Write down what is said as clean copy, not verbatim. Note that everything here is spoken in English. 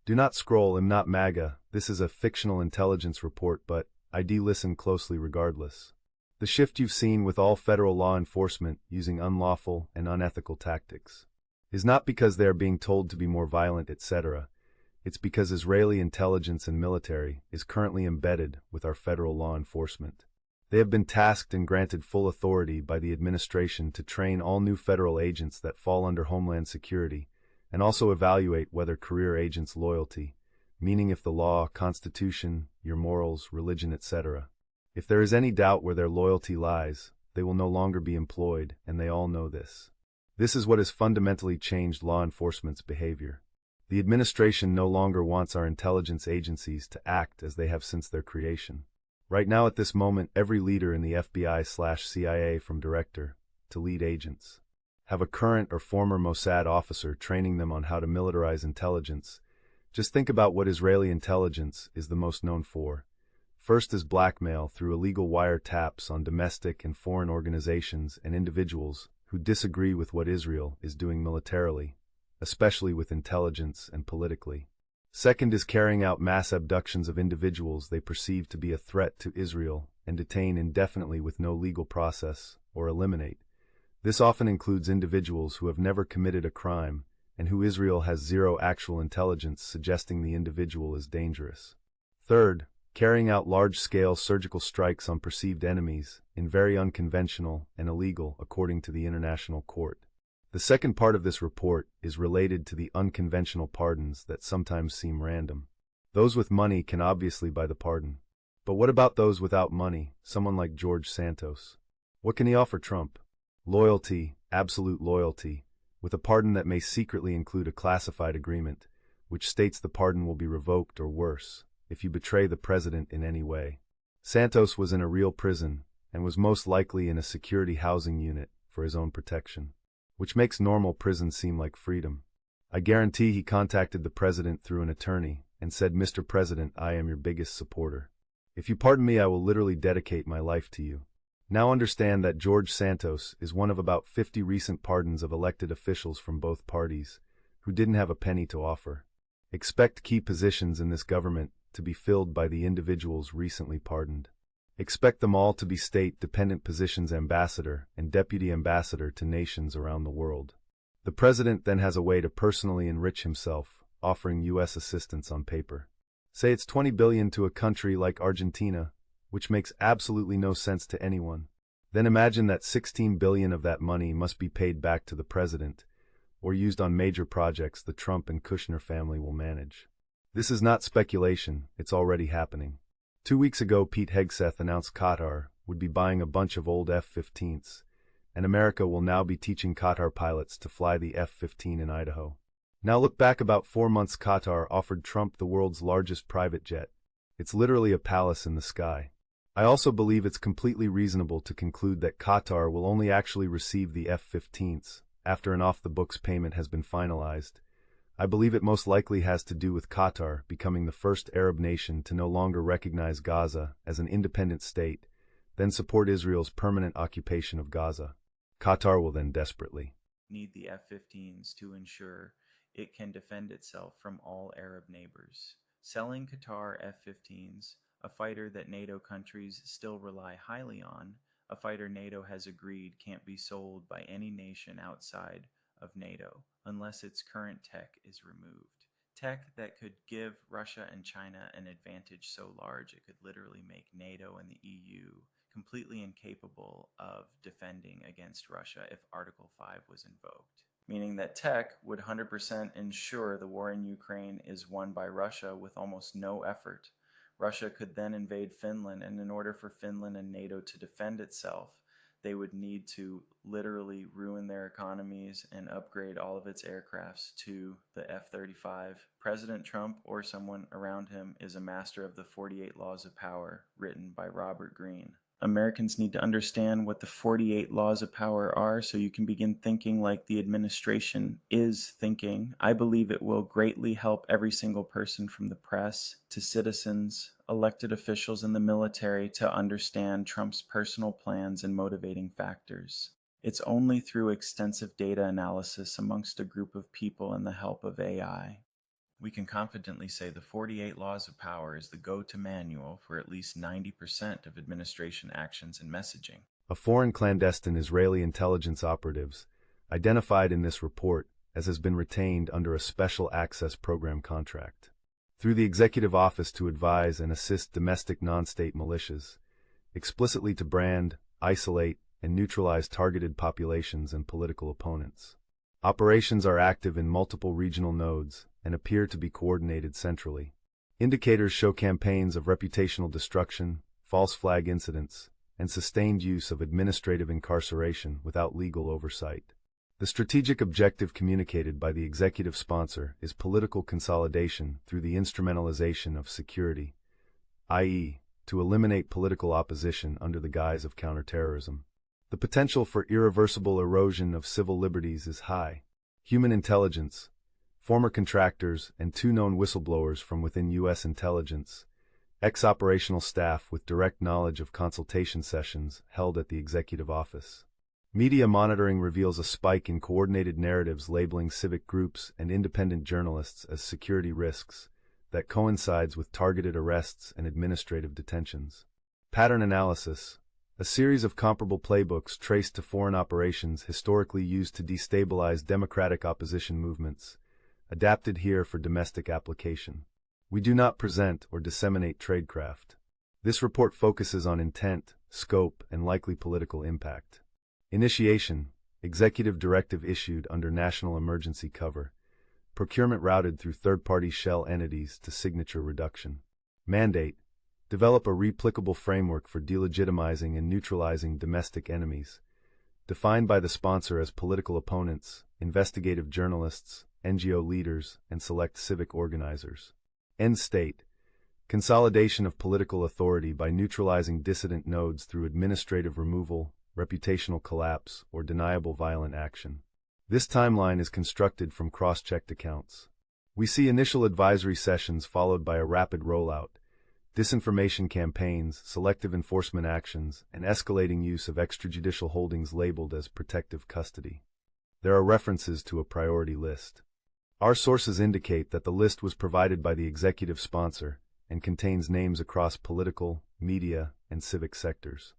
Do not scroll, I'm not MAGA. This is a fictional intelligence report, but I listen closely regardless. The shift you've seen with all federal law enforcement using unlawful and unethical tactics is not because they are being told to be more violent, etc. It's because Israeli intelligence and military is currently embedded with our federal law enforcement. They have been tasked and granted full authority by the administration to train all new federal agents that fall under Homeland Security, and also evaluate whether career agents' loyalty, meaning if the law, constitution, your morals, religion, etc. If there is any doubt where their loyalty lies, they will no longer be employed, and they all know this. This is what has fundamentally changed law enforcement's behavior. The administration no longer wants our intelligence agencies to act as they have since their creation. Right now at this moment, every leader in the FBI/CIA from director to lead agents have a current or former Mossad officer training them on how to militarize intelligence. Just think about what Israeli intelligence is the most known for. First is blackmail through illegal wiretaps on domestic and foreign organizations and individuals who disagree with what Israel is doing militarily, especially with intelligence and politically. Second is carrying out mass abductions of individuals they perceive to be a threat to Israel and detain indefinitely with no legal process, or eliminate. This often includes individuals who have never committed a crime and who Israel has zero actual intelligence suggesting the individual is dangerous. Third, carrying out large-scale surgical strikes on perceived enemies in very unconventional and illegal according to the International Court. The second part of this report is related to the unconventional pardons that sometimes seem random. Those with money can obviously buy the pardon. But what about those without money, someone like George Santos? What can he offer Trump? Loyalty, absolute loyalty, with a pardon that may secretly include a classified agreement, which states the pardon will be revoked or worse, if you betray the president in any way. Santos was in a real prison and was most likely in a security housing unit for his own protection, which makes normal prison seem like freedom. I guarantee he contacted the president through an attorney and said, "Mr. President, I am your biggest supporter. If you pardon me, I will literally dedicate my life to you." Now understand that George Santos is one of about 50 recent pardons of elected officials from both parties who didn't have a penny to offer. Expect key positions in this government to be filled by the individuals recently pardoned. Expect them all to be state-dependent positions, ambassador and deputy ambassador to nations around the world. The president then has a way to personally enrich himself, offering U.S. assistance on paper. Say it's $20 billion to a country like Argentina, which makes absolutely no sense to anyone. Then imagine that $16 billion of that money must be paid back to the president, or used on major projects the Trump and Kushner family will manage. This is not speculation, it's already happening. 2 weeks ago, Pete Hegseth announced Qatar would be buying a bunch of old F-15s, and America will now be teaching Qatar pilots to fly the F-15 in Idaho. Now look back about 4 months, Qatar offered Trump the world's largest private jet. It's literally a palace in the sky. I also believe it's completely reasonable to conclude that Qatar will only actually receive the F-15s after an off-the-books payment has been finalized. I believe it most likely has to do with Qatar becoming the first Arab nation to no longer recognize Gaza as an independent state, then support Israel's permanent occupation of Gaza. Qatar will then desperately need the F-15s to ensure it can defend itself from all Arab neighbors. Selling Qatar F-15s, a fighter that NATO countries still rely highly on, a fighter NATO has agreed can't be sold by any nation outside of NATO unless its current tech is removed. Tech that could give Russia and China an advantage so large it could literally make NATO and the EU completely incapable of defending against Russia if Article 5 was invoked. Meaning that tech would 100% ensure the war in Ukraine is won by Russia with almost no effort. Russia could then invade Finland, and in order for Finland and NATO to defend itself, they would need to literally ruin their economies and upgrade all of its aircrafts to the F-35. President Trump or someone around him is a master of the 48 Laws of Power, written by Robert Greene. Americans need to understand what the 48 laws of power are so you can begin thinking like the administration is thinking. I believe it will greatly help every single person from the press to citizens, elected officials in the military to understand Trump's personal plans and motivating factors. It's only through extensive data analysis amongst a group of people and the help of AI We can confidently say the 48 Laws of Power is the go-to manual for at least 90% of administration actions and messaging. A foreign clandestine Israeli intelligence operatives, identified in this report as has been retained under a Special Access Program contract through the Executive Office to advise and assist domestic non-state militias, explicitly to brand, isolate, and neutralize targeted populations and political opponents. Operations are active in multiple regional nodes and appear to be coordinated centrally. Indicators show campaigns of reputational destruction, false flag incidents, and sustained use of administrative incarceration without legal oversight. The strategic objective communicated by the executive sponsor is political consolidation through the instrumentalization of security, i.e., to eliminate political opposition under the guise of counterterrorism. The potential for irreversible erosion of civil liberties is high. Human intelligence, former contractors, and 2 known whistleblowers from within U.S. intelligence, ex-operational staff with direct knowledge of consultation sessions held at the Executive Office. Media monitoring reveals a spike in coordinated narratives labeling civic groups and independent journalists as security risks that coincides with targeted arrests and administrative detentions. Pattern analysis, a series of comparable playbooks traced to foreign operations historically used to destabilize democratic opposition movements, adapted here for domestic application. We do not present or disseminate tradecraft. This report focuses on intent, scope, and likely political impact. Initiation, executive directive issued under national emergency cover. Procurement routed through third-party shell entities to signature reduction. Mandate, develop a replicable framework for delegitimizing and neutralizing domestic enemies, defined by the sponsor as political opponents, investigative journalists, NGO leaders, and select civic organizers. End state, consolidation of political authority by neutralizing dissident nodes through administrative removal, reputational collapse, or deniable violent action. This timeline is constructed from cross-checked accounts. We see initial advisory sessions followed by a rapid rollout, disinformation campaigns, selective enforcement actions, and escalating use of extrajudicial holdings labeled as protective custody. There are references to a priority list. Our sources indicate that the list was provided by the executive sponsor and contains names across political, media, and civic sectors.